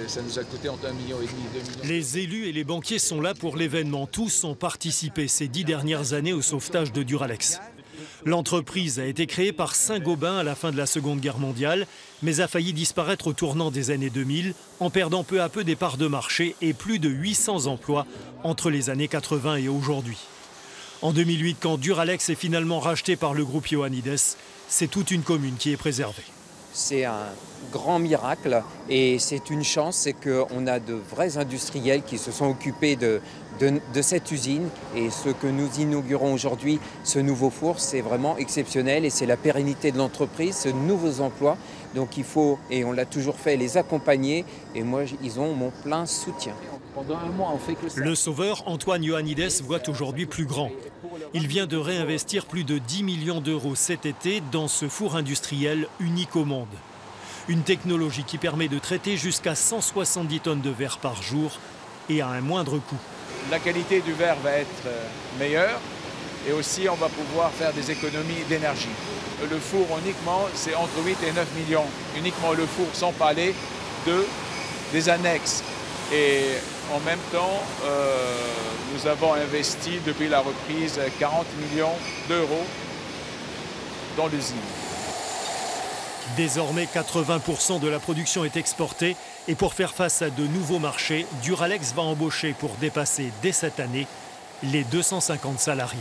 ça nous a coûté entre 1,5 million et 2 millions. Les élus et les banquiers sont là pour l'événement. Tous ont participé ces 10 dernières années au sauvetage de Duralex. L'entreprise a été créée par Saint-Gobain à la fin de la Seconde Guerre mondiale, mais a failli disparaître au tournant des années 2000 en perdant peu à peu des parts de marché et plus de 800 emplois entre les années 80 et aujourd'hui. En 2008, quand Duralex est finalement racheté par le groupe Ioannidis, c'est toute une commune qui est préservée. C'est un grand miracle et c'est une chance, c'est qu'on a de vrais industriels qui se sont occupés de cette usine, et ce que nous inaugurons aujourd'hui, ce nouveau four, c'est vraiment exceptionnel et c'est la pérennité de l'entreprise, ce nouveaux emplois. Donc il faut, et on l'a toujours fait, les accompagner, et moi ils ont mon plein soutien. Pendant un mois, on fait que ça. Le sauveur Antoine Ioannidis voit aujourd'hui plus grand. Il vient de réinvestir plus de 10 millions d'euros cet été dans ce four industriel unique au monde. Une technologie qui permet de traiter jusqu'à 170 tonnes de verre par jour et à un moindre coût. La qualité du verre va être meilleure et aussi on va pouvoir faire des économies d'énergie. Le four uniquement, c'est entre 8 et 9 millions. Uniquement le four, sans parler des annexes. Et en même temps, nous avons investi depuis la reprise 40 millions d'euros dans l'usine. Désormais, 80% de la production est exportée. Et pour faire face à de nouveaux marchés, Duralex va embaucher pour dépasser dès cette année les 250 salariés.